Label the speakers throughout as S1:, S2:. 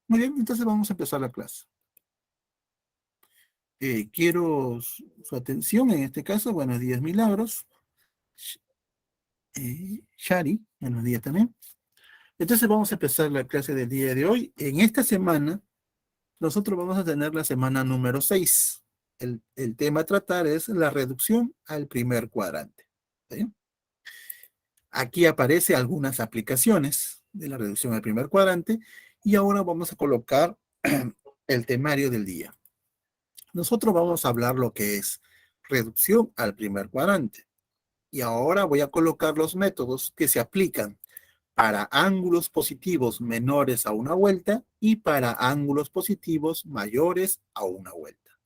S1: Muy bien, entonces vamos a empezar la clase. Quiero su atención en este caso. Buenos días, Milagros. Shari, buenos días también. Entonces vamos a empezar la clase del día de hoy. En esta semana, nosotros vamos a tener la semana número 6. El tema a tratar es la reducción al primer cuadrante. ¿Sí? Aquí aparece algunas aplicaciones de la reducción al primer cuadrante y ahora vamos a colocar el temario del día. Nosotros vamos a hablar lo que es reducción al primer cuadrante. Y ahora voy a colocar los métodos que se aplican para ángulos positivos menores a una vuelta y para ángulos positivos mayores a una vuelta.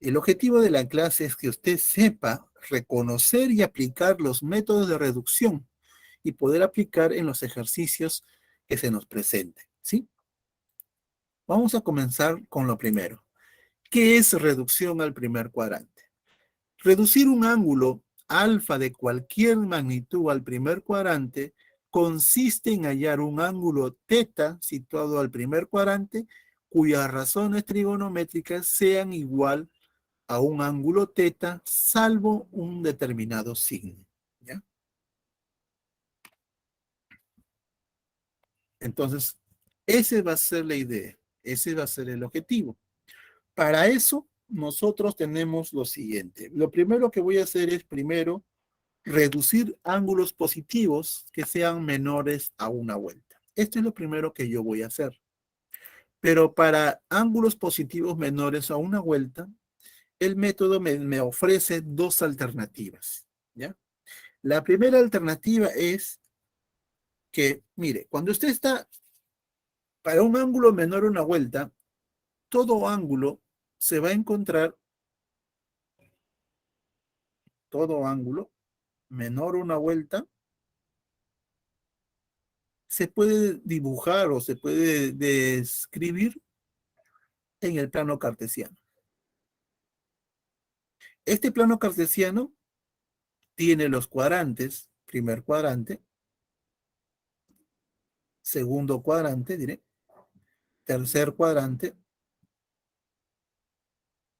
S1: El objetivo de la clase es que usted sepa reconocer y aplicar los métodos de reducción y poder aplicar en los ejercicios que se nos presenten, ¿sí? Vamos a comenzar con lo primero. ¿Qué es reducción al primer cuadrante? Reducir un ángulo alfa de cualquier magnitud al primer cuadrante consiste en hallar un ángulo teta situado al primer cuadrante cuyas razones trigonométricas sean igual a un ángulo teta salvo un determinado signo. ¿Ya? Entonces, esa va a ser la idea, ese va a ser el objetivo. Para eso, nosotros tenemos lo siguiente. Lo primero que voy a hacer es primero reducir ángulos positivos que sean menores a una vuelta. Esto es lo primero que yo voy a hacer. Pero para ángulos positivos menores a una vuelta, el método me ofrece dos alternativas. ¿Ya? La primera alternativa es que, mire, cuando usted está para un ángulo menor a una vuelta, todo ángulo se va a encontrar, todo ángulo menor a una vuelta, se puede dibujar o se puede describir en el plano cartesiano. Este plano cartesiano tiene los cuadrantes, primer cuadrante, segundo cuadrante, diré, tercer cuadrante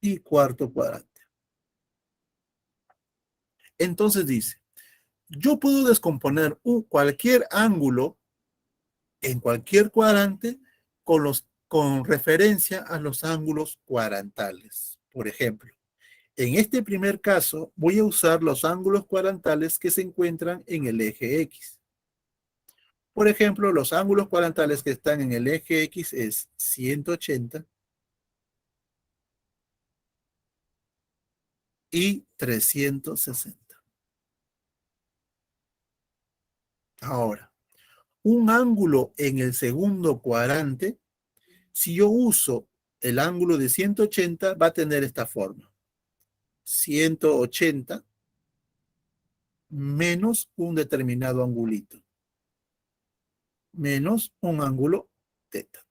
S1: y cuarto cuadrante. Entonces dice, yo puedo descomponer cualquier ángulo en cualquier cuadrante con referencia a los ángulos cuadrantales. Por ejemplo, en este primer caso voy a usar los ángulos cuadrantales que se encuentran en el eje X. Por ejemplo, los ángulos cuadrantales que están en el eje X es 180 y 360. Ahora, un ángulo en el segundo cuadrante, si yo uso el ángulo de 180, va a tener esta forma. 180 menos un determinado angulito, menos un ángulo teta.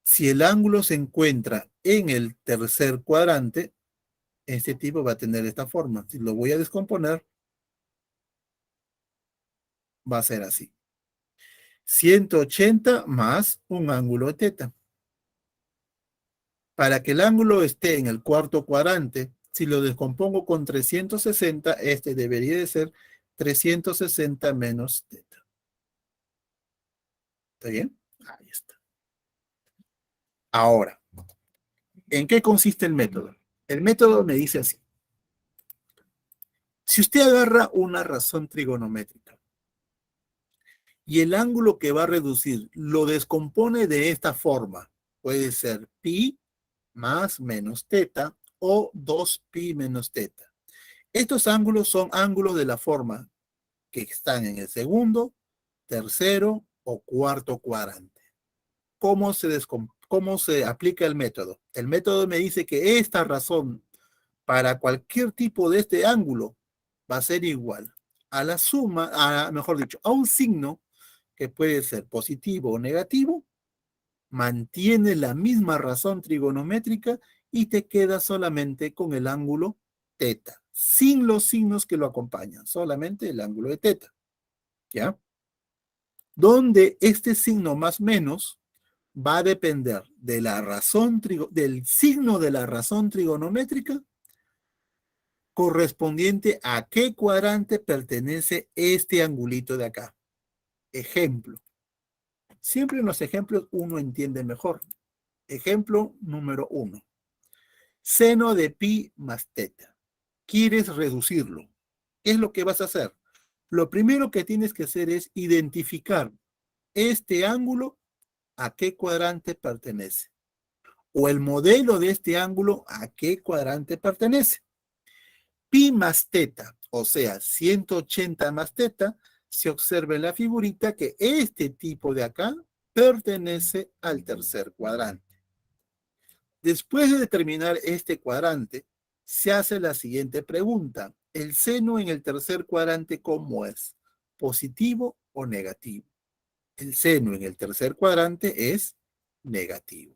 S1: Si el ángulo se encuentra en el tercer cuadrante, este tipo va a tener esta forma. Si lo voy a descomponer, va a ser así. 180 más un ángulo teta. Para que el ángulo esté en el cuarto cuadrante, si lo descompongo con 360, este debería de ser 360 menos teta. ¿Está bien? Ahí está. Ahora, ¿en qué consiste el método? El método me dice así. Si usted agarra una razón trigonométrica y el ángulo que va a reducir lo descompone de esta forma, puede ser pi más menos teta o 2pi menos teta. Estos ángulos son ángulos de la forma que están en el segundo, tercero o cuarto cuadrante. ¿Cómo se aplica el método? El método me dice que esta razón para cualquier tipo de este ángulo va a ser igual a la suma, mejor dicho, a un signo que puede ser positivo o negativo, mantiene la misma razón trigonométrica y te queda solamente con el ángulo teta, sin los signos que lo acompañan, solamente el ángulo de teta. ¿Ya? donde este signo más menos va a depender de la razón del signo de la razón trigonométrica correspondiente a qué cuadrante pertenece este angulito de acá. Ejemplo. Siempre en los ejemplos uno entiende mejor. Ejemplo número 1. Seno de pi más teta. Quieres reducirlo. ¿Qué es lo que vas a hacer? Lo primero que tienes que hacer es identificar este ángulo a qué cuadrante pertenece. O el modelo de este ángulo a qué cuadrante pertenece. Pi más teta, o sea, 180 más teta, se observa en la figurita que este tipo de acá pertenece al tercer cuadrante. Después de determinar este cuadrante, se hace la siguiente pregunta. ¿El seno en el tercer cuadrante cómo es? ¿Positivo o negativo? El seno en el tercer cuadrante es negativo.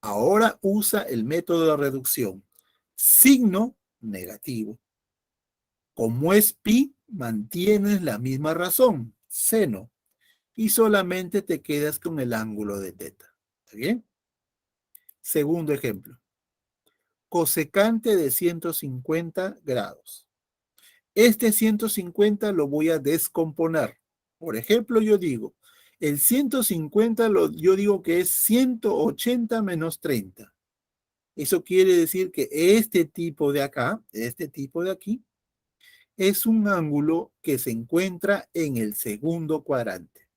S1: Ahora usa el método de reducción. Signo negativo. Como es pi, mantienes la misma razón, seno, y solamente te quedas con el ángulo de teta. ¿Está bien? Segundo ejemplo. Cosecante de 150 grados. Este 150 lo voy a descomponer. Por ejemplo, yo digo, el 150 yo digo que es 180 menos 30. Eso quiere decir que este tipo de acá, este tipo de aquí, es un ángulo que se encuentra en el segundo cuadrante.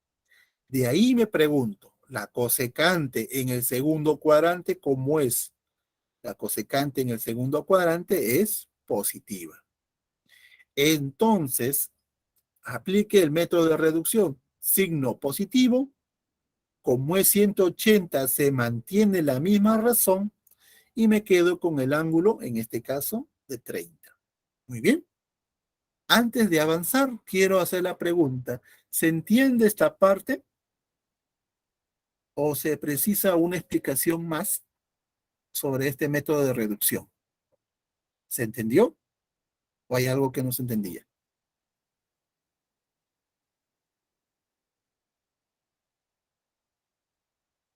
S1: De ahí me pregunto, la cosecante en el segundo cuadrante, ¿cómo es? La cosecante en el segundo cuadrante es positiva. Entonces, aplique el método de reducción. Signo positivo, como es 180, se mantiene la misma razón y me quedo con el ángulo, en este caso, de 30. Muy bien. Antes de avanzar, quiero hacer la pregunta. ¿Se entiende esta parte o se precisa una explicación más sobre este método de reducción? ¿Se entendió o hay algo que no se entendía?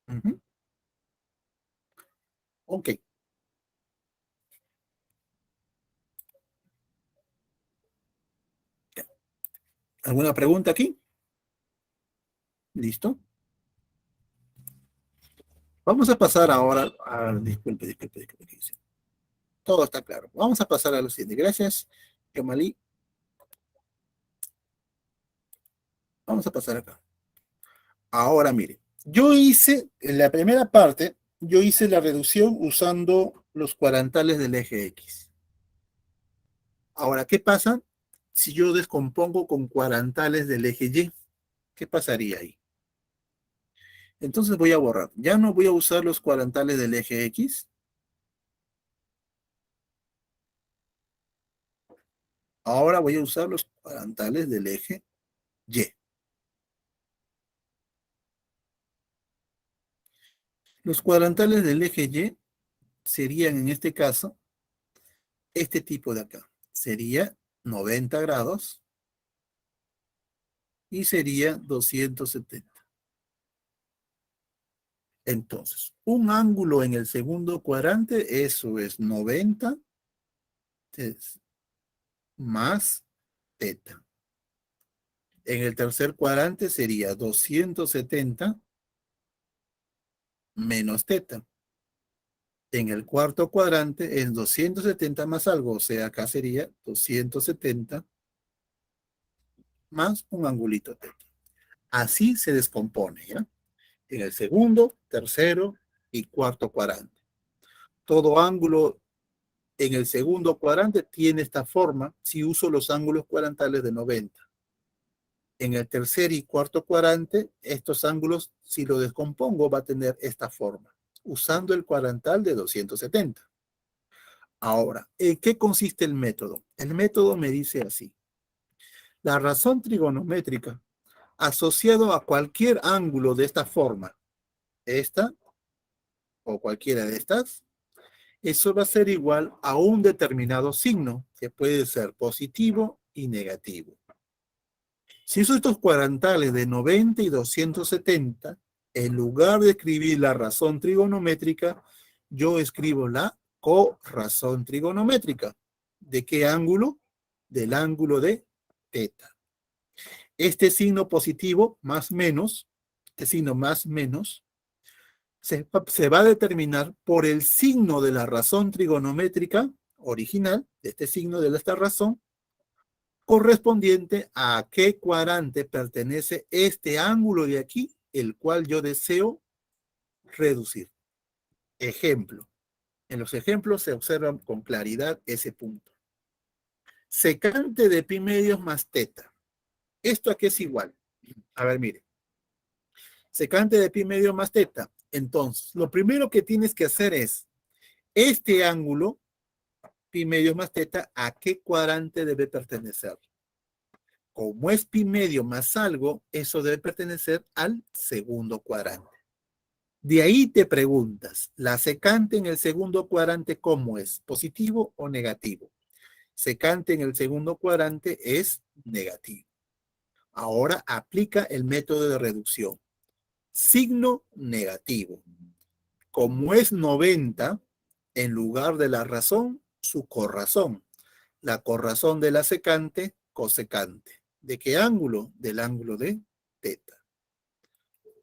S1: Ujú. Ok. ¿Alguna pregunta aquí? ¿Listo? Vamos a pasar ahora a... disculpe. ¿Qué dice? Todo está claro. Vamos a pasar a lo siguiente. Gracias, Yamalí. Vamos a pasar acá. Ahora, mire. Yo hice, en la primera parte, yo hice la reducción usando los cuadrantales del eje X. Ahora, ¿qué pasa si yo descompongo con cuadrantales del eje Y? ¿Qué pasaría ahí? Entonces voy a borrar. Ya no voy a usar los cuadrantales del eje X. Ahora voy a usar los cuadrantales del eje Y. Los cuadrantales del eje Y serían en este caso este tipo de acá. Sería 90 grados y sería 270. Entonces, un ángulo en el segundo cuadrante, eso es 90 más teta. En el tercer cuadrante sería 270 menos teta. En el cuarto cuadrante es 270 más algo, o sea, acá sería 270 más un angulito teta. Así se descompone, ¿ya? En el segundo, tercero y cuarto cuadrante. Todo ángulo en el segundo cuadrante tiene esta forma si uso los ángulos cuadrantales de 90. En el tercer y cuarto cuadrante, estos ángulos, si lo descompongo, va a tener esta forma, usando el cuadrantal de 270. Ahora, ¿en qué consiste el método? El método me dice así. La razón trigonométrica asociado a cualquier ángulo de esta forma, esta o cualquiera de estas, eso va a ser igual a un determinado signo que puede ser positivo y negativo. Si uso estos cuadrantales de 90 y 270, en lugar de escribir la razón trigonométrica, yo escribo la corrazón trigonométrica. ¿De qué ángulo? Del ángulo de teta. Este signo positivo, más menos, este signo más menos, se va a determinar por el signo de la razón trigonométrica original, de este signo de esta razón, correspondiente a qué cuadrante pertenece este ángulo de aquí, el cual yo deseo reducir. Ejemplo. En los ejemplos se observa con claridad ese punto. Secante de pi medios más teta. ¿Esto a qué es igual? A ver, mire. Secante de pi medio más teta. Entonces, lo primero que tienes que hacer es, este ángulo, pi medio más teta, ¿a qué cuadrante debe pertenecer? Como es pi medio más algo, eso debe pertenecer al segundo cuadrante. De ahí te preguntas, ¿la secante en el segundo cuadrante cómo es? ¿Positivo o negativo? Secante en el segundo cuadrante es negativo. Ahora aplica el método de reducción. Signo negativo. Como es 90, en lugar de la razón, su corrazón. La corrazón de la secante, cosecante. ¿De qué ángulo? Del ángulo de teta.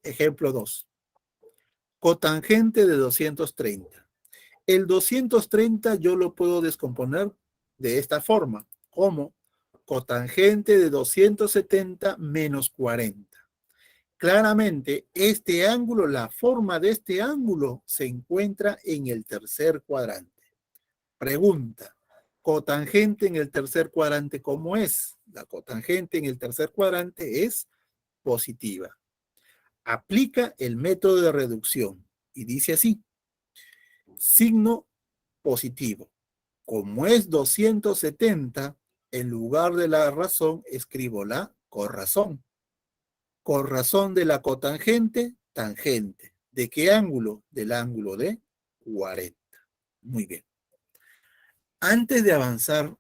S1: Ejemplo 2. Cotangente de 230. El 230 yo lo puedo descomponer de esta forma, como cotangente de 270 menos 40. Claramente, este ángulo, la forma de este ángulo se encuentra en el tercer cuadrante. Pregunta, cotangente en el tercer cuadrante, ¿cómo es? La cotangente en el tercer cuadrante es positiva. Aplica el método de reducción y dice así, signo positivo. Como es 270, en lugar de la razón, escribo la corrazón. Corrazón de la cotangente, tangente. ¿De qué ángulo? Del ángulo de 40. Muy bien. Antes de avanzar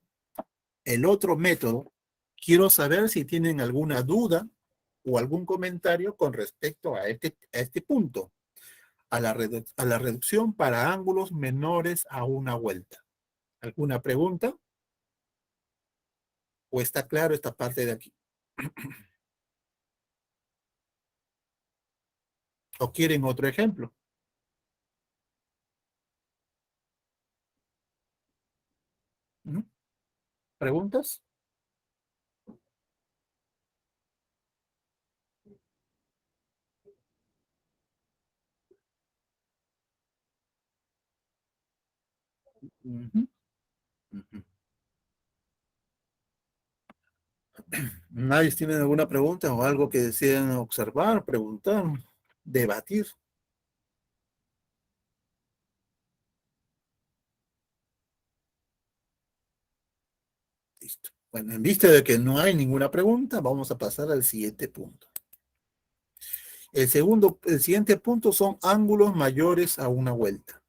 S1: el otro método, quiero saber si tienen alguna duda o algún comentario con respecto a este punto, a la reducción para ángulos menores a una vuelta. ¿Alguna pregunta? ¿O está claro esta parte de aquí? ¿O quieren otro ejemplo? ¿Mm? ¿Preguntas? Ujú, ujú. ¿Nadie tiene alguna pregunta o algo que deseen observar, preguntar, debatir? Listo. Bueno, en vista de que no hay ninguna pregunta, vamos a pasar al siguiente punto. El siguiente punto son ángulos mayores a una vuelta.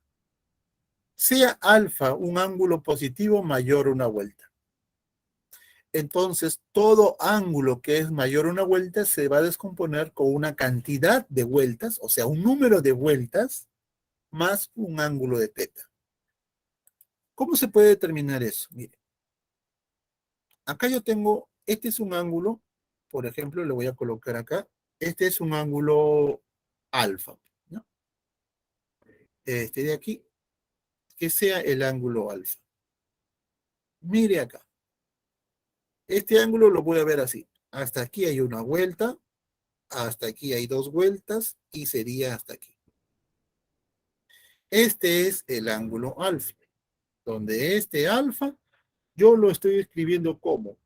S1: Sea alfa un ángulo positivo mayor a una vuelta. Entonces, todo ángulo que es mayor a una vuelta se va a descomponer con una cantidad de vueltas, o sea, un número de vueltas más un ángulo de teta. ¿Cómo se puede determinar eso? Mire, acá yo tengo, este es un ángulo, por ejemplo, le voy a colocar acá, este es un ángulo alfa, ¿no? Este de aquí, que sea el ángulo alfa. Mire acá, este ángulo lo voy a ver así. Hasta aquí hay una vuelta, hasta aquí hay dos vueltas y sería hasta aquí. Este es el ángulo alfa, donde este alfa yo lo estoy escribiendo como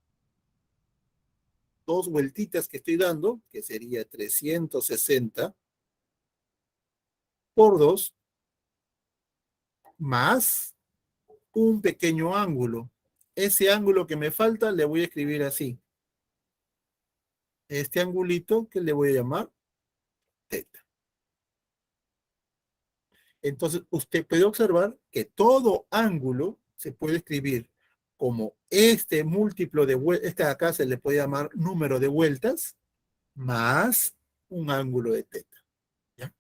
S1: dos vueltitas que estoy dando, que sería 360 por 2, más un pequeño ángulo. Ese ángulo que me falta le voy a escribir así. Este angulito que le voy a llamar teta. Entonces, usted puede observar que todo ángulo se puede escribir como este múltiplo de vueltas, este de acá se le puede llamar número de vueltas, más un ángulo de teta. ¿Ya?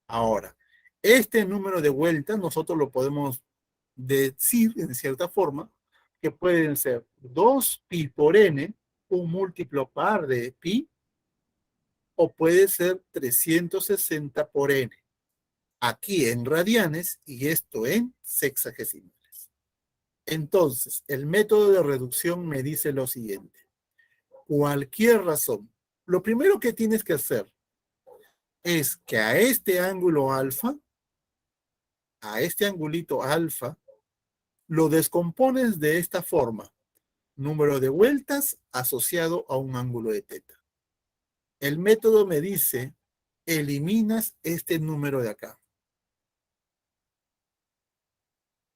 S1: Ahora, este número de vueltas nosotros lo podemos decir en cierta forma que pueden ser 2pi por n, un múltiplo par de pi, o puede ser 360 por n, aquí en radianes y esto en sexagesimales. Entonces, el método de reducción me dice lo siguiente. Cualquier razón, lo primero que tienes que hacer es que a este ángulo alfa, a este angulito alfa, lo descompones de esta forma. Número de vueltas asociado a un ángulo de teta. El método me dice, eliminas este número de acá.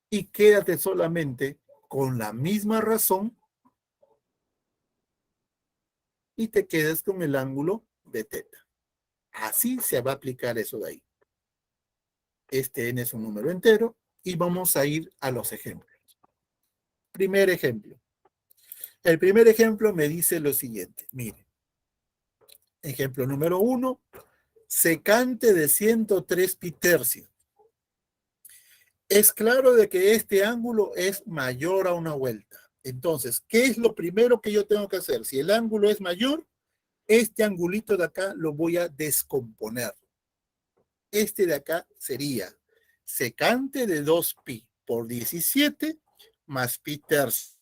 S1: Y quédate solamente con la misma razón y te quedas con el ángulo de teta. Así se va a aplicar eso de ahí. Este n es un número entero y vamos a ir a los ejemplos. Primer ejemplo. El primer ejemplo me dice lo siguiente. Mire. Ejemplo número 1. Secante de 103 pitercios. Es claro de que este ángulo es mayor a una vuelta. Entonces, ¿qué es lo primero que yo tengo que hacer? Si el ángulo es mayor, este angulito de acá lo voy a descomponer. Este de acá sería secante de 2pi por 17 más pi tercios.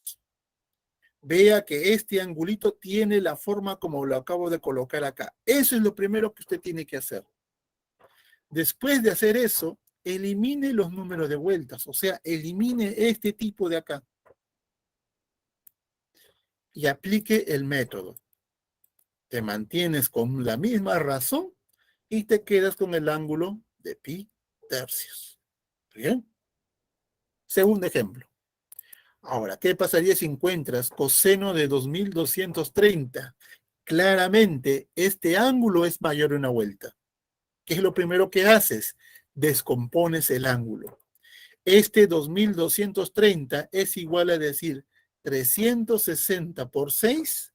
S1: Vea que este angulito tiene la forma como lo acabo de colocar acá. Eso es lo primero que usted tiene que hacer. Después de hacer eso, elimine los números de vueltas, o sea, elimine este tipo de acá y aplique el método. Te mantienes con la misma razón y te quedas con el ángulo de pi tercios. ¿Bien? Segundo ejemplo. Ahora, ¿qué pasaría si encuentras coseno de 2230? Claramente, este ángulo es mayor a una vuelta. ¿Qué es lo primero que haces? Descompones el ángulo. Este 2230 es igual a decir 360 por 6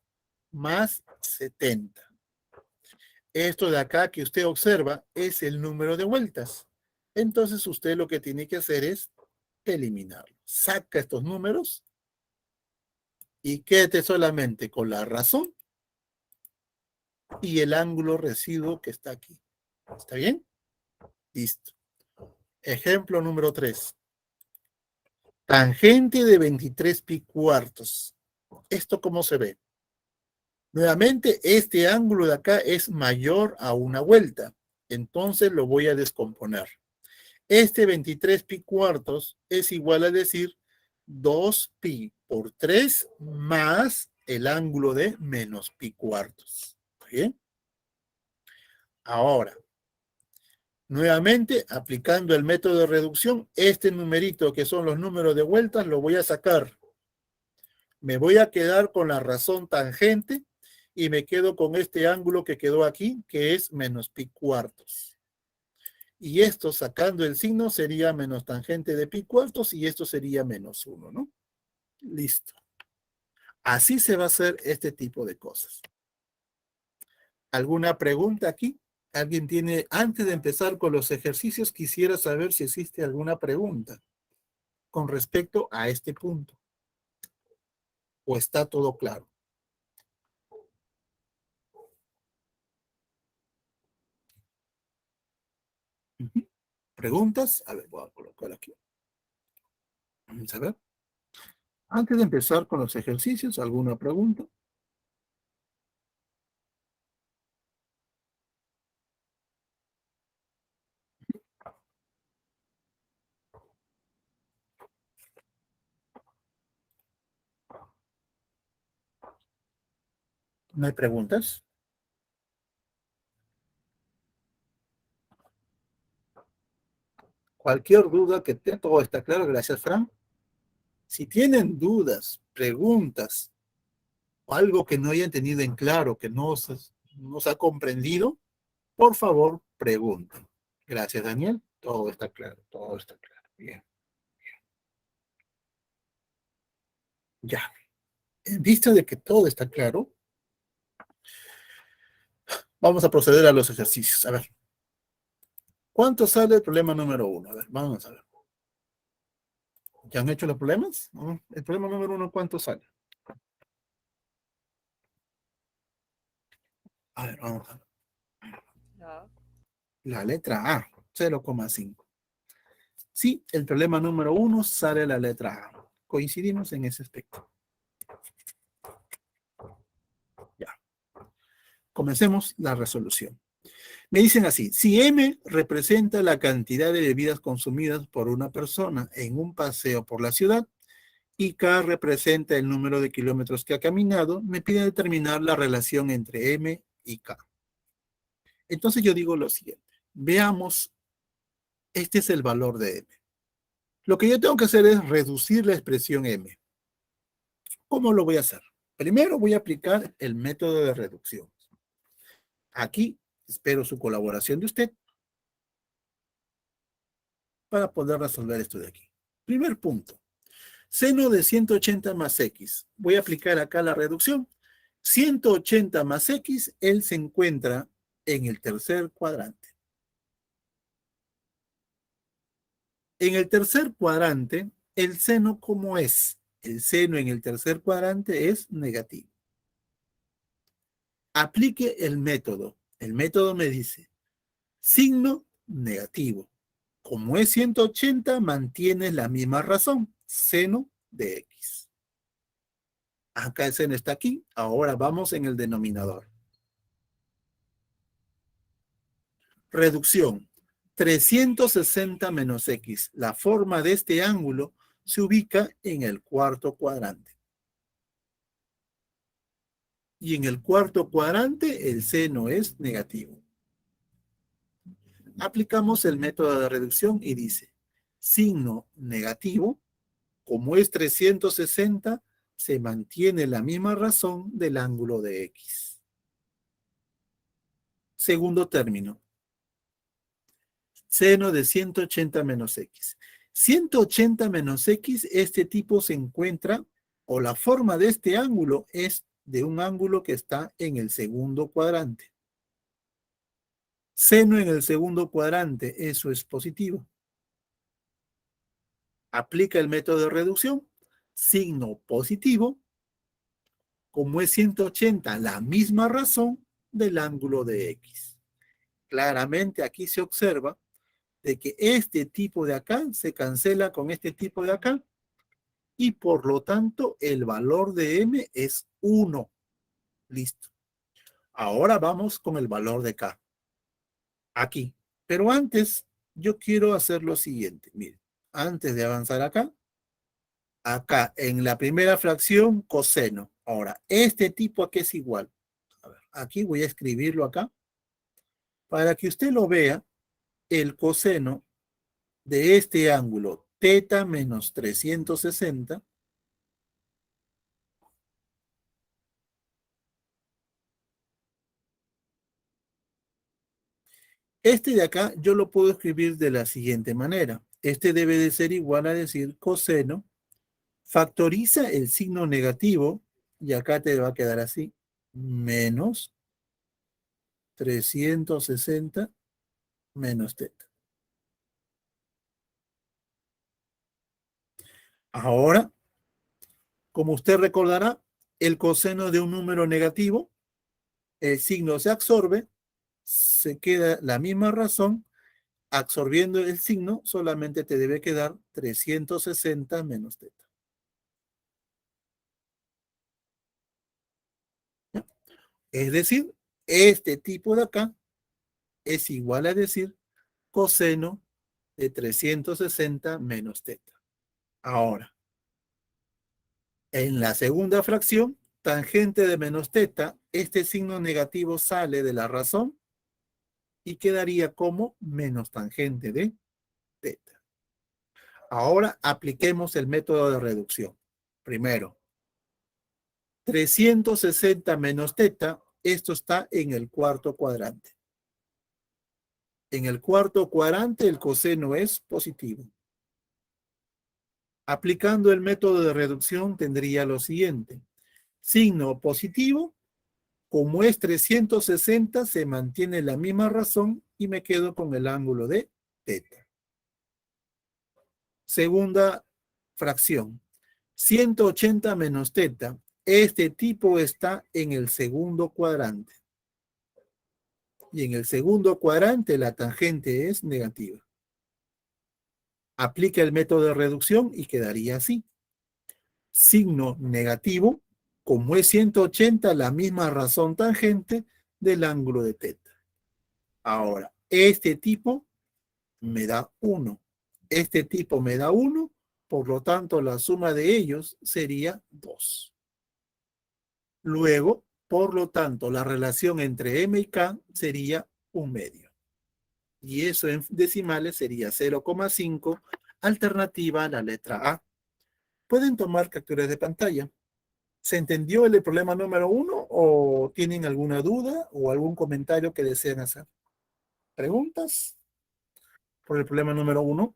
S1: más 70. Esto de acá que usted observa es el número de vueltas. Entonces usted lo que tiene que hacer es eliminarlo. Saca estos números y quédate solamente con la razón y el ángulo residuo que está aquí. ¿Está bien? Listo. Ejemplo número 3. Tangente de 23 pi cuartos. ¿Esto cómo se ve? Nuevamente, este ángulo de acá es mayor a una vuelta. Entonces lo voy a descomponer. Este 23 pi cuartos es igual a decir 2pi por 3 más el ángulo de menos pi cuartos. ¿Bien? Ahora, nuevamente, aplicando el método de reducción, este numerito que son los números de vueltas lo voy a sacar. Me voy a quedar con la razón tangente y me quedo con este ángulo que quedó aquí, que es menos pi cuartos. Y esto sacando el signo sería menos tangente de pi cuartos y esto sería menos 1, ¿no? Listo. Así se va a hacer este tipo de cosas. ¿Alguna pregunta aquí? ¿Alguien tiene, antes de empezar con los ejercicios, quisiera saber si existe alguna pregunta con respecto a este punto? ¿O está todo claro? ¿Preguntas? A ver, voy a colocar aquí. Vamos a ver. Antes de empezar con los ejercicios, ¿alguna pregunta? ¿No hay preguntas? Cualquier duda que tenga, todo está claro. Gracias, Fran. Si tienen dudas, preguntas, o algo que no hayan tenido en claro, que no se ha comprendido, por favor, pregunten. Gracias, Daniel. Todo está claro, todo está claro. Bien. Ya, en vista de que todo está claro, vamos a proceder a los ejercicios. A ver, ¿cuánto sale el problema número uno? A ver, vamos a ver. ¿Ya han hecho los problemas? ¿No? El problema número uno, ¿cuánto sale? A ver, vamos a ver.
S2: Ya.
S1: La letra A, 0,5. Sí, el problema número uno sale la letra A. Coincidimos en ese aspecto. Ya, comencemos la resolución. Me dicen así, si M representa la cantidad de bebidas consumidas por una persona en un paseo por la ciudad y K representa el número de kilómetros que ha caminado, me pide determinar la relación entre M y K. Entonces yo digo lo siguiente, veamos, este es el valor de M. Lo que yo tengo que hacer es reducir la expresión M. ¿Cómo lo voy a hacer? Primero voy a aplicar el método de reducción. Aquí espero su colaboración de usted para poder resolver esto de aquí. Primer punto. Seno de 180 más X. Voy a aplicar acá la reducción. 180 más X, él se encuentra en el tercer cuadrante. En el tercer cuadrante, el seno, ¿cómo es? El seno en el tercer cuadrante es negativo. Aplique el método. El método me dice, signo negativo. Como es 180, mantiene la misma razón, seno de X. Acá el seno está aquí, ahora vamos en el denominador. Reducción. 360 menos X. La forma de este ángulo se ubica en el cuarto cuadrante. Y en el cuarto cuadrante el seno es negativo. Aplicamos el método de reducción y dice, signo negativo, como es 360, se mantiene la misma razón del ángulo de X. Segundo término, seno de 180 menos X. 180 menos X, este tipo se encuentra, o la forma de este ángulo es de un ángulo que está en el segundo cuadrante. Seno en el segundo cuadrante, eso es positivo. Aplica el método de reducción, signo positivo, como es 180, la misma razón del ángulo de X. Claramente aquí se observa de que este tipo de acá se cancela con este tipo de acá y por lo tanto el valor de M es 1. Listo. Ahora vamos con el valor de K. Aquí. Pero antes yo quiero hacer lo siguiente. Miren, antes de avanzar acá, acá en la primera fracción coseno. Ahora, este tipo aquí es igual. A ver, aquí voy a escribirlo acá para que usted lo vea. El coseno de este ángulo teta menos 360 este de acá yo lo puedo escribir de la siguiente manera. Este debe de ser igual a decir coseno, factoriza el signo negativo y acá te va a quedar así, menos 360 menos teta. Ahora, como usted recordará, el coseno de un número negativo, el signo se absorbe, se queda la misma razón, absorbiendo el signo, solamente te debe quedar 360 menos teta. ¿Ya? Es decir, este tipo de acá es igual a decir coseno de 360 menos teta. Ahora, en la segunda fracción, tangente de menos teta, este signo negativo sale de la razón y quedaría como menos tangente de teta. Ahora apliquemos el método de reducción. Primero, 360 menos teta, esto está en el cuarto cuadrante. En el cuarto cuadrante el coseno es positivo. Aplicando el método de reducción tendría lo siguiente. Signo positivo, como es 360, se mantiene la misma razón y me quedo con el ángulo de teta. Segunda fracción. 180 menos teta. Este tipo está en el segundo cuadrante. Y en el segundo cuadrante la tangente es negativa. Aplica el método de reducción y quedaría así. Signo negativo, como es 180, la misma razón tangente del ángulo de teta. Ahora, este tipo me da 1. Este tipo me da 1, por lo tanto la suma de ellos sería 2. Luego, por lo tanto, la relación entre m y k sería 1/2. Y eso en decimales sería 0,5, alternativa a la letra A. Pueden tomar capturas de pantalla. ¿Se entendió el problema número 1 o tienen alguna duda o algún comentario que deseen hacer? ¿Preguntas por el problema número 1?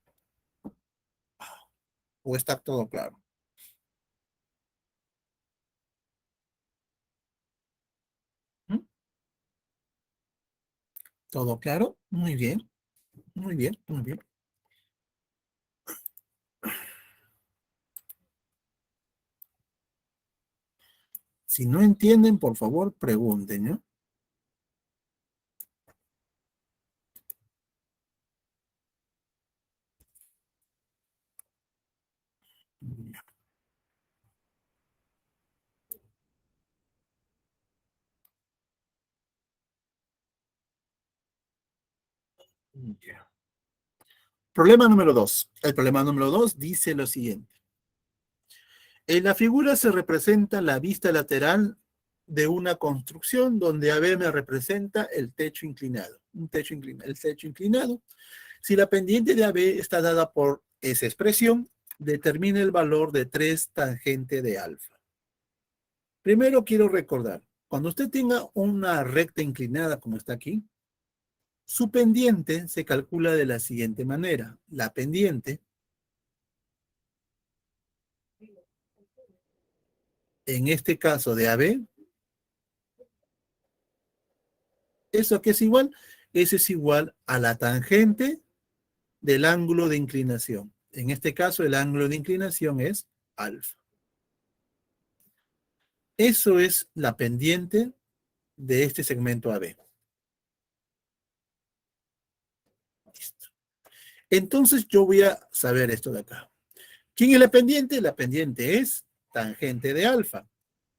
S1: ¿O está todo claro? ¿Mm? ¿Todo claro? Muy bien, muy bien, muy bien. Si no entienden, por favor, pregunten, ¿no? Ya. Problema número 2. El problema número 2 dice lo siguiente. En la figura se representa la vista lateral de una construcción donde AB me representa el techo inclinado. Un techo inclinado. El techo inclinado. Si la pendiente de AB está dada por esa expresión, determine el valor de 3 tangente de alfa. Primero quiero recordar, cuando usted tenga una recta inclinada como está aquí, su pendiente se calcula de la siguiente manera. La pendiente, en este caso de AB, ¿eso qué es igual? Eso es igual a la tangente del ángulo de inclinación. En este caso, el ángulo de inclinación es alfa. Eso es la pendiente de este segmento AB. Listo. Entonces yo voy a saber esto de acá. ¿Quién es la pendiente? La pendiente es tangente de alfa.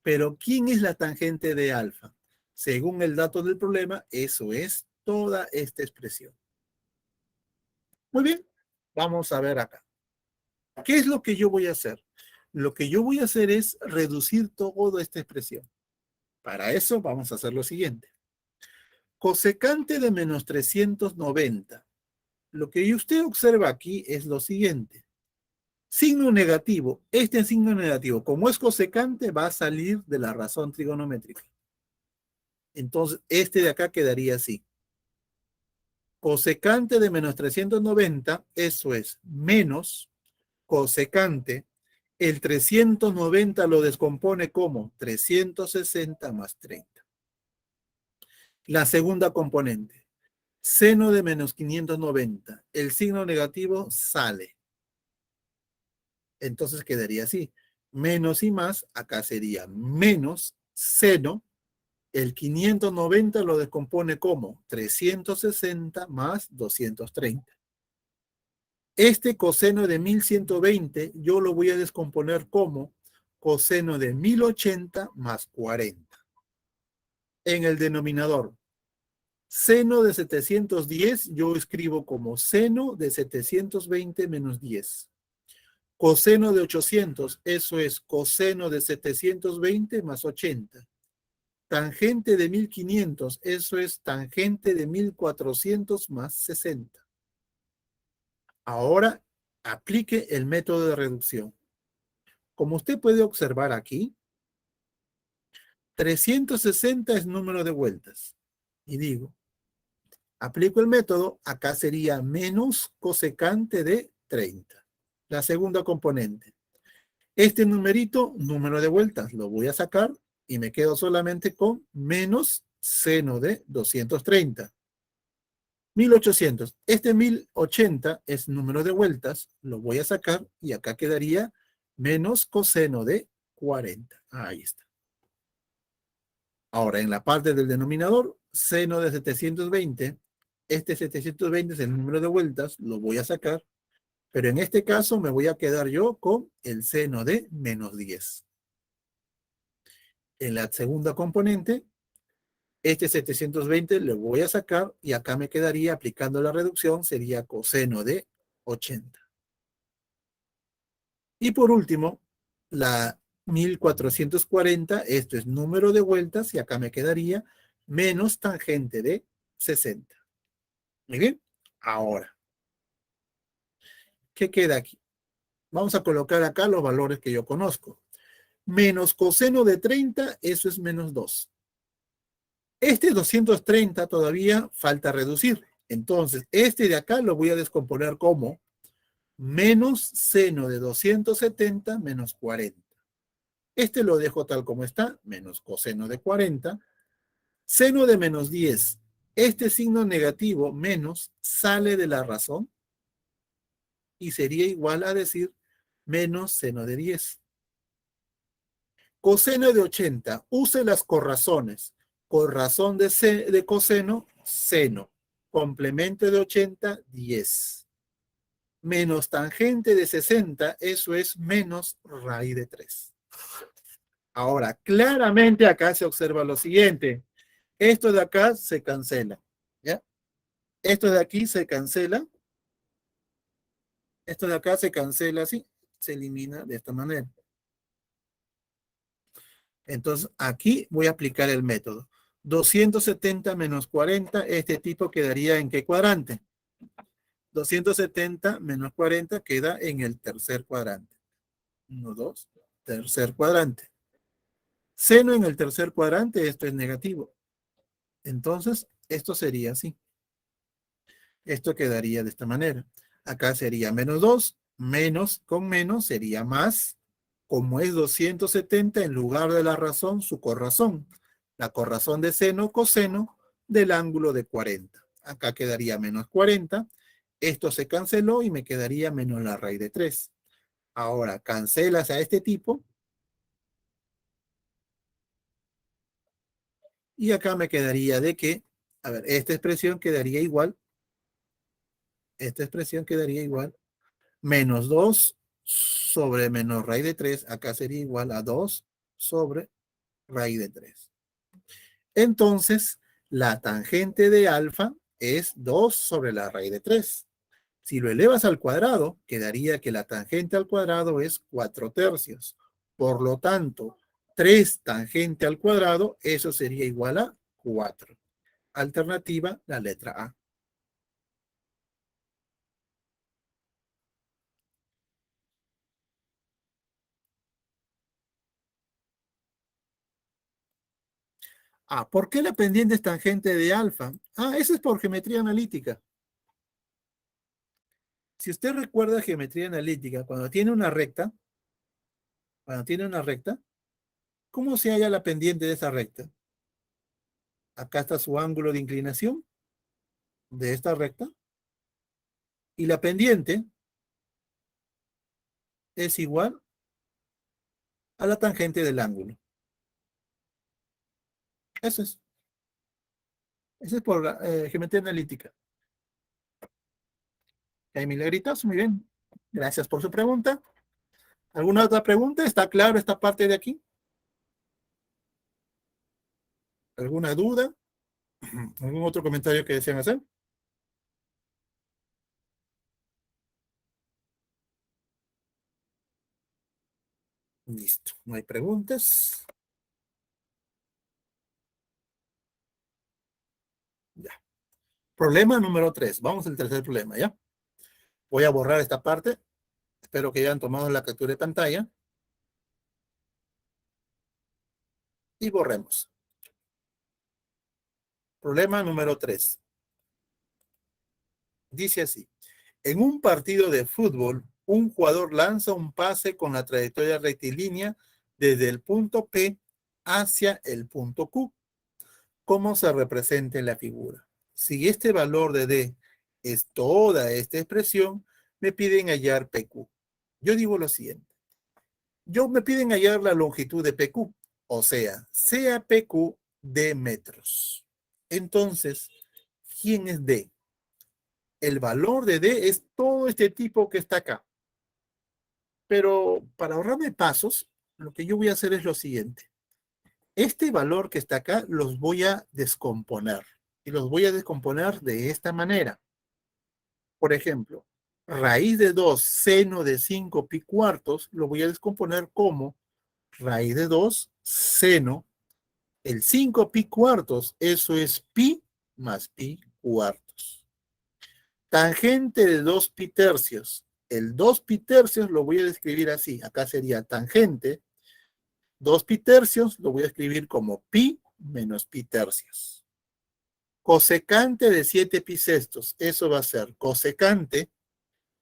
S1: Pero ¿quién es la tangente de alfa? Según el dato del problema, eso es toda esta expresión. Muy bien, vamos a ver acá. ¿Qué es lo que yo voy a hacer? Lo que yo voy a hacer es reducir toda esta expresión. Para eso vamos a hacer lo siguiente. Cosecante de menos 390. Lo que usted observa aquí es lo siguiente. Signo negativo. Este signo negativo, como es cosecante, va a salir de la razón trigonométrica. Entonces, este de acá quedaría así. Cosecante de menos 390, eso es menos cosecante. El 390 lo descompone como 360 más 30. La segunda componente, seno de menos 590. El signo negativo sale. Entonces quedaría así. Menos y más, acá sería menos seno. El 590 lo descompone como 360 más 230. Este coseno de 1120 yo lo voy a descomponer como coseno de 1080 más 40. En el denominador, seno de 710 yo escribo como seno de 720 menos 10. Coseno de 800, eso es coseno de 720 más 80. Tangente de 1500, eso es tangente de 1400 más 60. Ahora aplique el método de reducción. Como usted puede observar aquí, 360 es número de vueltas. Y digo, aplico el método, acá sería menos cosecante de 30. la segunda componente. Este numerito, número de vueltas, lo voy a sacar y me quedo solamente con menos seno de 230. 1800. Este 1080 es número de vueltas, lo voy a sacar y acá quedaría menos coseno de 40. Ahí está. Ahora, en la parte del denominador, seno de 720. Este 720 es el número de vueltas, lo voy a sacar, pero en este caso me voy a quedar yo con el seno de menos 10. En la segunda componente, este 720 lo voy a sacar y acá me quedaría, aplicando la reducción, sería coseno de 80. Y por último, la 1440, esto es número de vueltas y acá me quedaría menos tangente de 60. Muy bien. Ahora, ¿qué queda aquí? Vamos a colocar acá los valores que yo conozco. Menos coseno de 30, eso es menos 2. Este 230 todavía falta reducir. Entonces, este de acá lo voy a descomponer como menos seno de 270 menos 40. Este lo dejo tal como está, menos coseno de 40. Seno de menos 10. Este signo negativo menos sale de la razón y sería igual a decir menos seno de 10. Coseno de 80. Use las corrazones. Corrazón de coseno, seno. Complemento de 80, 10. Menos tangente de 60, eso es menos raíz de 3. Ahora, claramente acá se observa lo siguiente. Esto de acá se cancela. ¿Ya? Esto de aquí se cancela. Esto de acá se cancela así. Se elimina de esta manera. Entonces, aquí voy a aplicar el método. 270 menos 40, este tipo quedaría ¿en qué cuadrante? 270 menos 40 queda en el tercer cuadrante. 1, 2, tercer cuadrante. Seno en el tercer cuadrante, esto es negativo. Entonces, esto sería así. Esto quedaría de esta manera. Acá sería menos 2, menos con menos sería más. Como es 270, en lugar de la razón, su corrazón. La corrazón de seno, coseno del ángulo de 40. Acá quedaría menos 40. Esto se canceló y me quedaría menos la raíz de 3. Ahora, cancelas a este tipo. Y acá me quedaría de que, a ver, esta expresión quedaría igual. Esta expresión quedaría igual. Menos 2 sobre menos raíz de 3. Acá sería igual a 2 sobre raíz de 3. Entonces, la tangente de alfa es 2 sobre la raíz de 3. Si lo elevas al cuadrado, quedaría que la tangente al cuadrado es 4 tercios. Por lo tanto, 3 tangente al cuadrado, eso sería igual a 4. Alternativa, la letra A. Ah, ¿por qué la pendiente es tangente de alfa? Ah, eso es por geometría analítica. Si usted recuerda geometría analítica, cuando tiene una recta, ¿cómo se halla la pendiente de esa recta? Acá está su ángulo de inclinación de esta recta y la pendiente es igual a la tangente del ángulo. Eso es. Eso es por geometría analítica. ¿Hay milagritos? Muy bien. Gracias por su pregunta. ¿Alguna otra pregunta? ¿Está claro esta parte de aquí? ¿Alguna duda? ¿Algún otro comentario que desean hacer? Listo. No hay preguntas. Ya. Problema número 3. Vamos al tercer problema, ¿ya? Voy a borrar esta parte. Espero que hayan tomado la captura de pantalla. Y borremos. Problema número 3. Dice así. En un partido de fútbol, Un jugador lanza un pase con la trayectoria rectilínea desde el punto P hacia el punto Q. ¿Cómo se representa en la figura? Si este valor de D es toda esta expresión, me piden hallar PQ. Yo digo lo siguiente. Me piden hallar la longitud de PQ, o sea PQ de metros. Entonces, ¿quién es D? El valor de D es todo este tipo que está acá. Pero para ahorrarme pasos, lo que yo voy a hacer es lo siguiente. Este valor que está acá los voy a descomponer. Y los voy a descomponer de esta manera. Por ejemplo, raíz de 2 seno de 5 pi cuartos lo voy a descomponer como raíz de 2 seno. El 5 pi cuartos, eso es pi más pi cuartos. Tangente de 2 pi tercios. El 2 pi tercios lo voy a describir así. Acá sería tangente. 2 pi tercios lo voy a escribir como pi menos pi tercios. Cosecante de 7 pi sextos. Eso va a ser cosecante.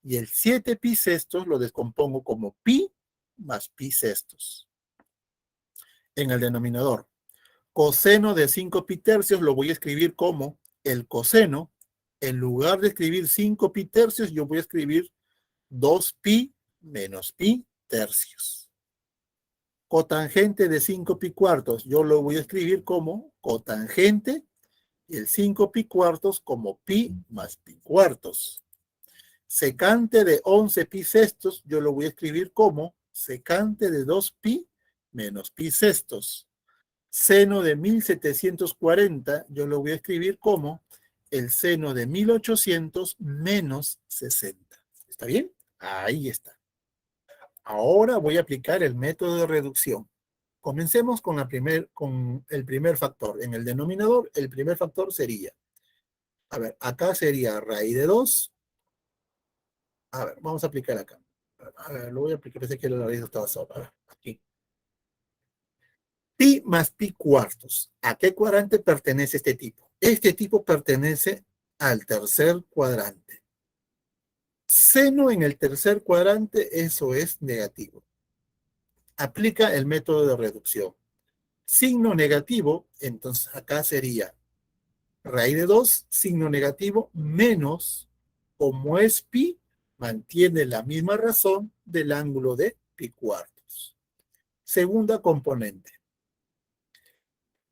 S1: Y el 7 pi sextos lo descompongo como pi más pi sextos. En el denominador. Coseno de 5 pi tercios lo voy a escribir como el coseno. En lugar de escribir 5 pi tercios, yo voy a escribir 2 pi menos pi tercios. Cotangente de 5 pi cuartos, yo lo voy a escribir como cotangente y el 5 pi cuartos como pi más pi cuartos. Secante de 11 pi sextos, yo lo voy a escribir como secante de 2 pi menos pi sextos. Seno de 1740, yo lo voy a escribir como el seno de 1800 menos 60. ¿Está bien? Ahí está. Ahora voy a aplicar el método de reducción. Comencemos con el primer factor. En el denominador, el primer factor sería, a ver, acá sería raíz de 2. A ver, vamos a aplicar acá. A ver, lo voy a aplicar, pensé que la raíz estaba sola. A ver, aquí. Pi más pi cuartos. ¿A qué cuadrante pertenece este tipo? Este tipo pertenece al tercer cuadrante. Seno en el tercer cuadrante, eso es negativo. Aplica el método de reducción. Signo negativo, entonces acá sería raíz de 2, signo negativo, menos, como es pi, mantiene la misma razón del ángulo de pi cuartos. Segunda componente.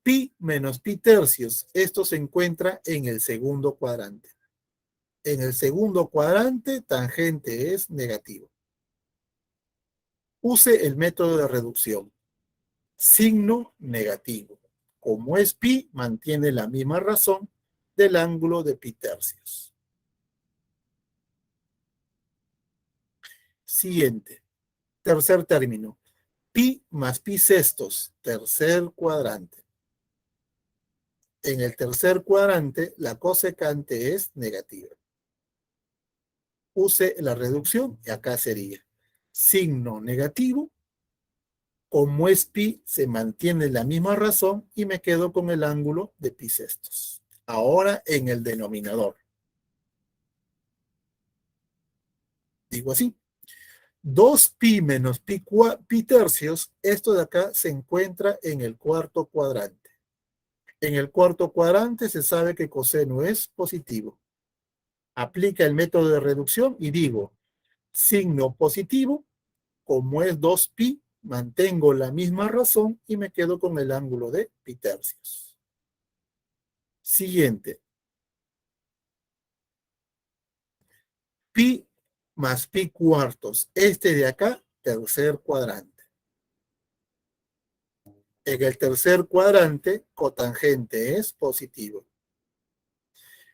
S1: Pi menos pi tercios. Esto se encuentra en el segundo cuadrante. En el segundo cuadrante, tangente es negativo. Use el método de reducción. Signo negativo. Como es pi, mantiene la misma razón del ángulo de pi tercios. Siguiente. Tercer término. Pi más pi sextos. Tercer cuadrante. En el tercer cuadrante, la cosecante es negativa. Use la reducción y acá sería signo negativo. Como es pi, se mantiene la misma razón y me quedo con el ángulo de pi sextos. Ahora en el denominador. Digo así. 2 pi menos pi tercios, esto de acá se encuentra en el cuarto cuadrante. En el cuarto cuadrante se sabe que coseno es positivo. Aplica el método de reducción y digo, signo positivo, como es 2 pi, mantengo la misma razón y me quedo con el ángulo de pi tercios. Siguiente. Pi más pi cuartos. Este de acá, tercer cuadrante. En el tercer cuadrante, cotangente es positivo.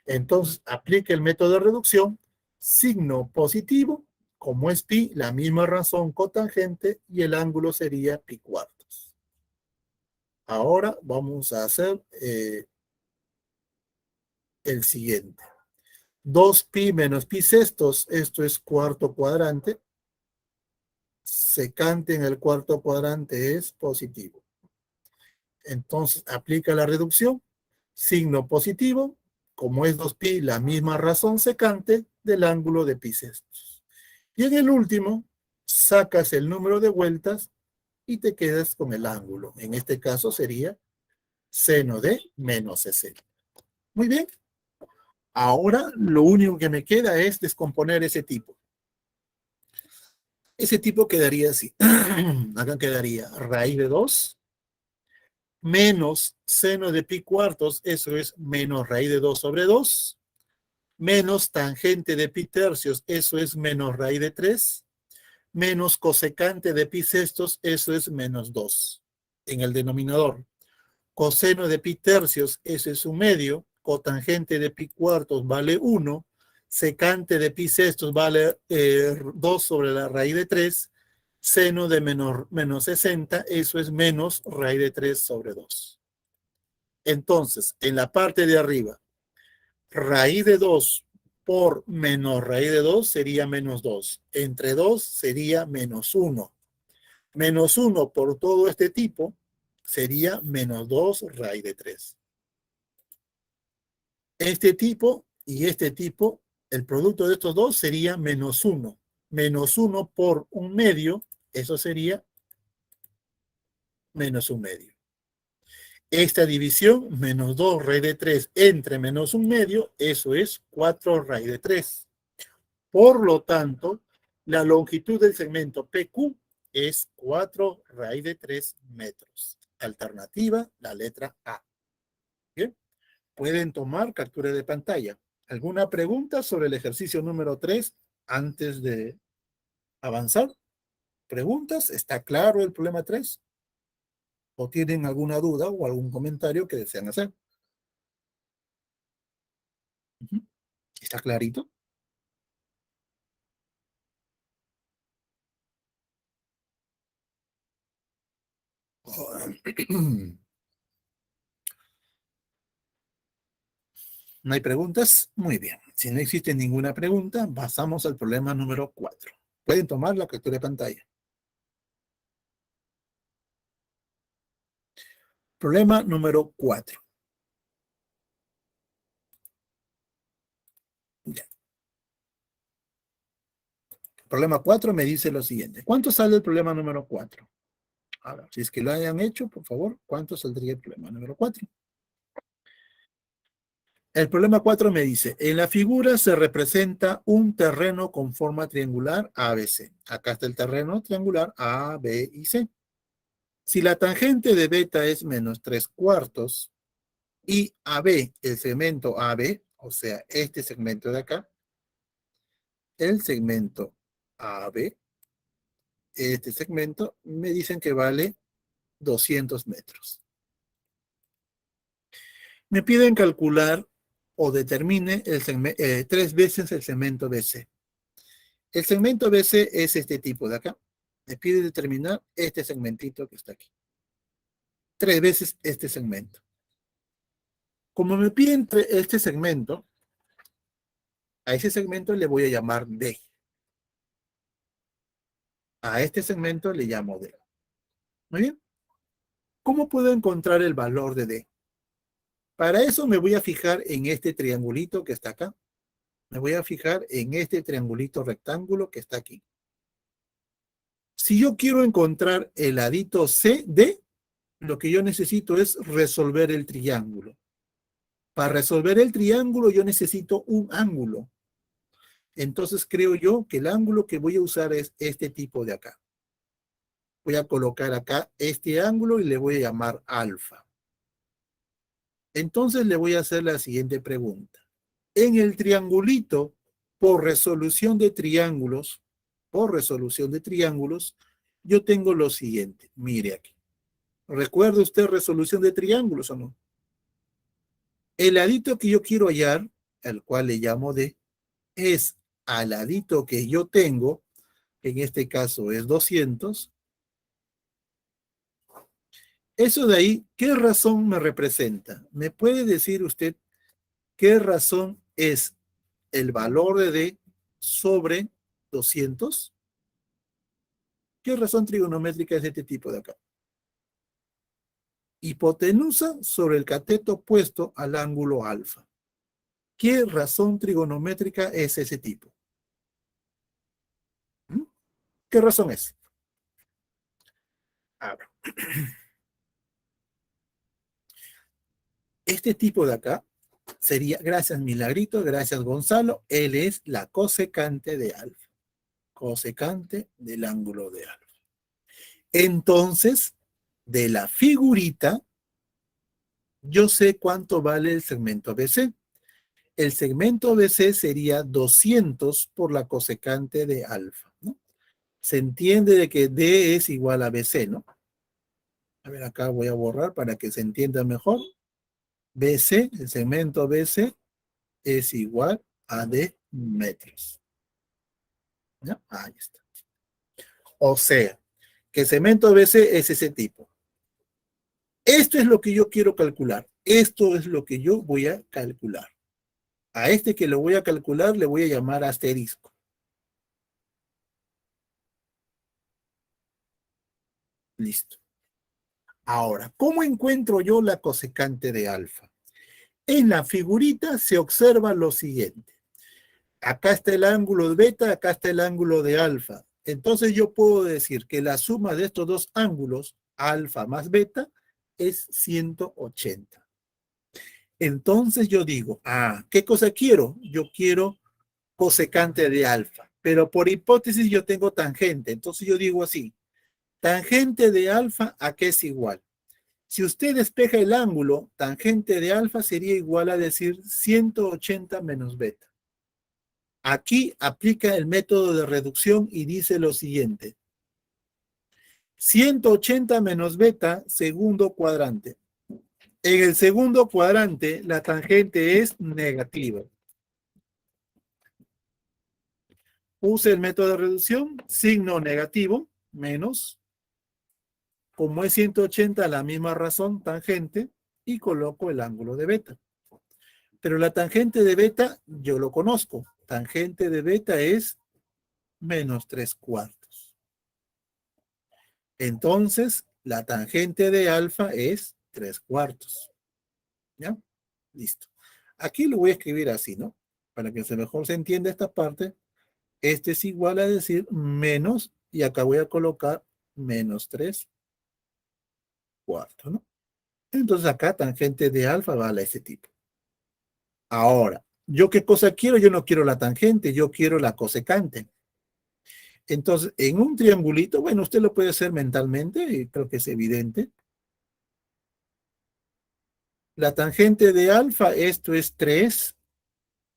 S1: Entonces, aplique el método de reducción, signo positivo, como es pi, la misma razón cotangente y el ángulo sería pi cuartos. Ahora vamos a hacer el siguiente. 2 pi menos pi sextos, esto es cuarto cuadrante. Secante en el cuarto cuadrante es positivo. Entonces, aplica la reducción, signo positivo, como es 2 pi, la misma razón secante del ángulo de pi sextos. Y en el último, sacas el número de vueltas y te quedas con el ángulo. En este caso sería seno de menos 60. Muy bien. Ahora lo único que me queda es descomponer ese tipo. Ese tipo quedaría así. Acá quedaría raíz de 2 menos seno de pi cuartos, eso es menos raíz de 2 sobre 2, menos tangente de pi tercios, eso es menos raíz de 3, menos cosecante de pi sextos, eso es menos 2 en el denominador. Coseno de pi tercios, eso es un medio, cotangente de pi cuartos vale 1, secante de pi sextos vale 2 sobre la raíz de 3, seno de menos 60, eso es menos raíz de 3 sobre 2. Entonces, en la parte de arriba, raíz de 2 por menos raíz de 2 sería menos 2. Entre 2 sería menos 1. Menos 1 por todo este tipo sería menos 2 raíz de 3. Este tipo y este tipo, el producto de estos dos sería menos 1. Menos 1 por un medio, eso sería menos un medio. Esta división, menos 2 raíz de 3 entre menos un medio, eso es 4 raíz de 3. Por lo tanto, la longitud del segmento PQ es 4 raíz de 3 metros. Alternativa, la letra A. Bien, pueden tomar captura de pantalla. ¿Alguna pregunta sobre el ejercicio número 3 antes de avanzar? ¿Preguntas? ¿Está claro el problema 3? ¿O tienen alguna duda o algún comentario que desean hacer? ¿Está clarito? ¿No hay preguntas? Muy bien. Si no existe ninguna pregunta, pasamos al problema número 4. Pueden tomar la captura de pantalla. Problema número 4. Ya. Problema 4 me dice lo siguiente. ¿Cuánto sale el problema número 4? A ver, si es que lo hayan hecho, por favor, ¿cuánto saldría el problema número 4? El problema 4 me dice, en la figura se representa un terreno con forma triangular ABC. Acá está el terreno triangular A, B y C. Si la tangente de beta es menos 3 cuartos y AB, el segmento AB, o sea, este segmento de acá, el segmento AB, este segmento, me dicen que vale 200 metros. Me piden calcular o determine tres veces el segmento BC. El segmento BC es este tipo de acá. Me pide determinar este segmentito que está aquí. Tres veces este segmento. Como me piden este segmento, a ese segmento le voy a llamar D. A este segmento le llamo D. Muy bien. ¿Cómo puedo encontrar el valor de D? Para eso me voy a fijar en este triangulito que está acá. Me voy a fijar en este triangulito rectángulo que está aquí. Si yo quiero encontrar el ladito CD, lo que yo necesito es resolver el triángulo. Para resolver el triángulo yo necesito un ángulo. Entonces creo yo que el ángulo que voy a usar es este tipo de acá. Voy a colocar acá este ángulo y le voy a llamar alfa. Entonces le voy a hacer la siguiente pregunta. En el triangulito, por resolución de triángulos, yo tengo lo siguiente. Mire aquí. ¿Recuerda usted resolución de triángulos o no? El ladito que yo quiero hallar, al cual le llamo D, es al ladito que yo tengo, que en este caso es 200. Eso de ahí, ¿qué razón me representa? ¿Me puede decir usted qué razón es el valor de D sobre 200? ¿Qué razón trigonométrica es este tipo de acá? Hipotenusa sobre el cateto opuesto al ángulo alfa. ¿Qué razón trigonométrica es ese tipo? ¿Qué razón es? A ver. Este tipo de acá sería, gracias Milagrito, gracias Gonzalo, él es la cosecante de alfa. Cosecante del ángulo de alfa. Entonces, de la figurita, yo sé cuánto vale el segmento ABC. El segmento ABC sería 200 por la cosecante de alfa, ¿no? Se entiende de que D es igual a BC, ¿no? A ver, acá voy a borrar para que se entienda mejor. BC, el segmento BC es igual a D metros. ¿Ya? Ahí está. O sea, que el segmento BC es ese tipo. Esto es lo que yo quiero calcular. Esto es lo que yo voy a calcular. A este que lo voy a calcular le voy a llamar asterisco. Listo. Ahora, ¿cómo encuentro yo la cosecante de alfa? En la figurita se observa lo siguiente. Acá está el ángulo de beta, acá está el ángulo de alfa. Entonces yo puedo decir que la suma de estos dos ángulos, alfa más beta, es 180. Entonces yo digo, ¿qué cosa quiero? Yo quiero cosecante de alfa, pero por hipótesis yo tengo tangente. Entonces yo digo así, tangente de alfa, ¿a qué es igual? Si usted despeja el ángulo, tangente de alfa sería igual a decir 180 menos beta. Aquí aplica el método de reducción y dice lo siguiente. 180 menos beta, segundo cuadrante. En el segundo cuadrante, la tangente es negativa. Use el método de reducción, signo negativo, menos, como es 180, la misma razón, tangente, y coloco el ángulo de beta. Pero la tangente de beta, yo lo conozco. Tangente de beta es menos 3/4. Entonces, la tangente de alfa es 3/4. ¿Ya? Listo. Aquí lo voy a escribir así, ¿no? Para que mejor se entienda esta parte. Este es igual a decir menos, y acá voy a colocar menos 3/4, ¿no? Entonces acá tangente de alfa vale ese tipo. Ahora, ¿yo qué cosa quiero? Yo no quiero la tangente, yo quiero la cosecante. Entonces, en un triangulito, bueno, usted lo puede hacer mentalmente, y creo que es evidente. La tangente de alfa, esto es 3,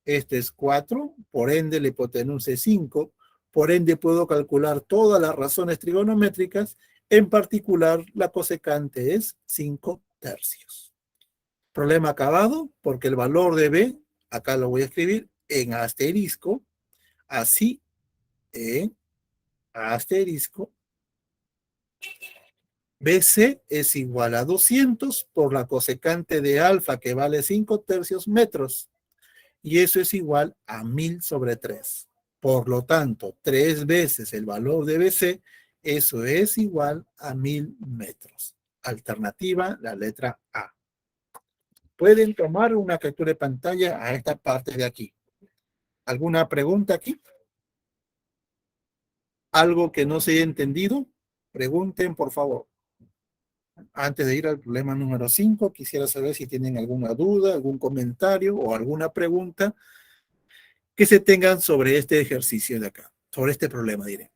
S1: este es 4, por ende la hipotenusa es 5, por ende puedo calcular todas las razones trigonométricas, en particular la cosecante es 5/3. Problema acabado, porque el valor de B, acá lo voy a escribir en asterisco, así, en asterisco, BC es igual a 200 por la cosecante de alfa que vale 5/3 metros. Y eso es igual a 1000/3. Por lo tanto, 3 veces el valor de BC, eso es igual a 1000 metros. Alternativa, la letra A. Pueden tomar una captura de pantalla a esta parte de aquí. ¿Alguna pregunta aquí? ¿Algo que no se haya entendido? Pregunten, por favor. Antes de ir al problema número 5, quisiera saber si tienen alguna duda, algún comentario o alguna pregunta que se tengan sobre este ejercicio de acá, sobre este problema, diré.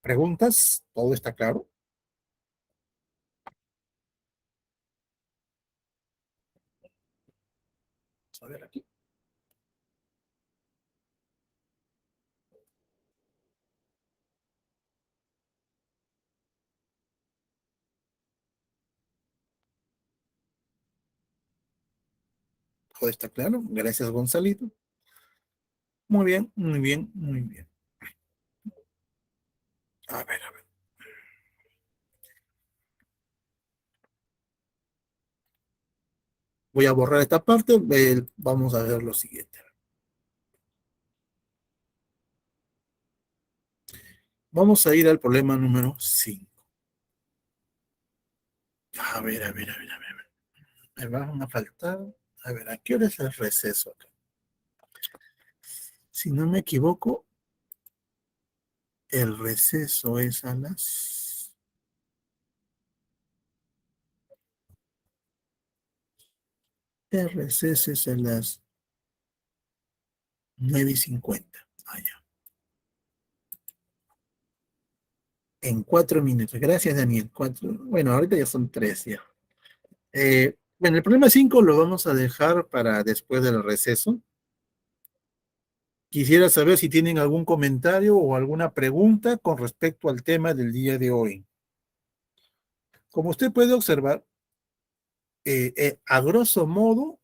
S1: ¿Preguntas? ¿Todo está claro? Vamos a ver aquí. ¿Todo está claro? Gracias, Gonzalito. Muy bien, muy bien, muy bien. A ver, a ver. Voy a borrar esta parte. Vamos a ver lo siguiente. Vamos a ir al problema número 5. A ver, a ver, a ver, a ver. Me van a faltar. A ver, ¿a qué hora es el receso acá? Si no me equivoco, El receso es a el receso es a las 9:50. Ah, ya. En 4 minutos. Gracias, Daniel. Bueno, ahorita ya son 3 ya. Bueno, el problema 5 lo vamos a dejar para después del receso. Quisiera saber si tienen algún comentario o alguna pregunta con respecto al tema del día de hoy. Como usted puede observar, a grosso modo,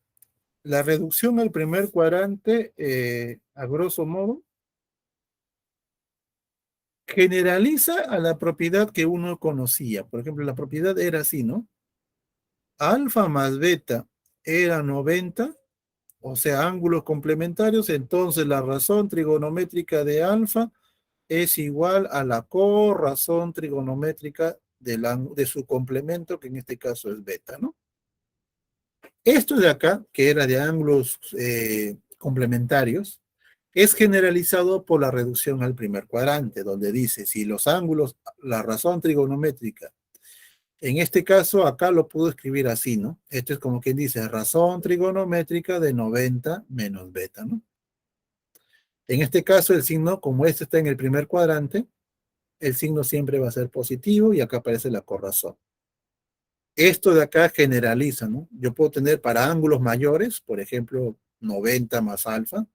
S1: la reducción al primer cuadrante, a grosso modo, generaliza a la propiedad que uno conocía. Por ejemplo, la propiedad era así, ¿no? Alfa más beta era 90, o sea, ángulos complementarios, entonces la razón trigonométrica de alfa es igual a la corrazón trigonométrica de su complemento, que en este caso es beta, ¿no? Esto de acá, que era de ángulos complementarios, es generalizado por la reducción al primer cuadrante, donde dice, si los ángulos, la razón trigonométrica, en este caso acá lo puedo escribir así, ¿no? Esto es como quien dice, razón trigonométrica de 90 menos beta, ¿no? En este caso el signo, como este está en el primer cuadrante, el signo siempre va a ser positivo y acá aparece la corrazón. Esto de acá generaliza, ¿no? Yo puedo tener para ángulos mayores, por ejemplo, 90 más alfa,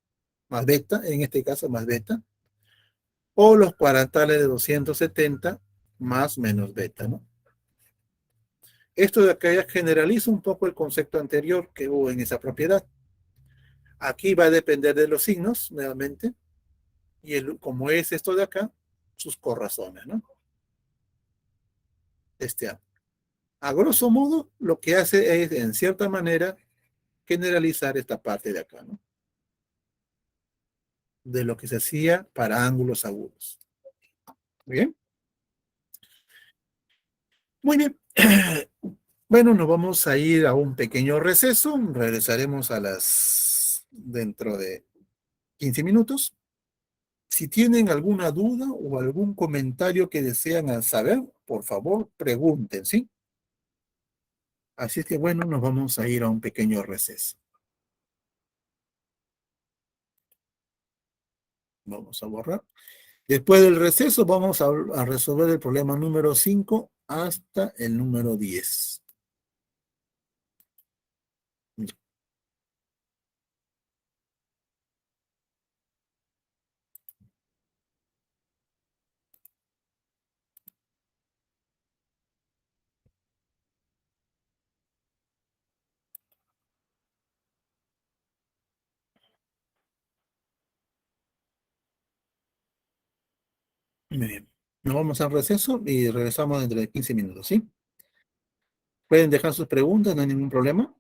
S1: más beta, en este caso más beta, o los cuadrantales de 270 más menos beta, ¿no? Esto de acá ya generaliza un poco el concepto anterior que hubo en esa propiedad. Aquí va a depender de los signos, nuevamente, y como es esto de acá, sus corrazones, ¿no? A grosso modo, lo que hace es, en cierta manera, generalizar esta parte de acá, ¿no? De lo que se hacía para ángulos agudos. ¿Muy bien? Muy bien. Bueno, nos vamos a ir a un pequeño receso. Regresaremos dentro de 15 minutos. Si tienen alguna duda o algún comentario que desean saber, por favor, pregunten, ¿sí? Así es que bueno, nos vamos a ir a un pequeño receso. Vamos a borrar. Después del receso vamos a resolver el problema número 5 hasta el número 10. Muy bien. Nos vamos al receso y regresamos dentro de 15 minutos, ¿sí? Pueden dejar sus preguntas, no hay ningún problema.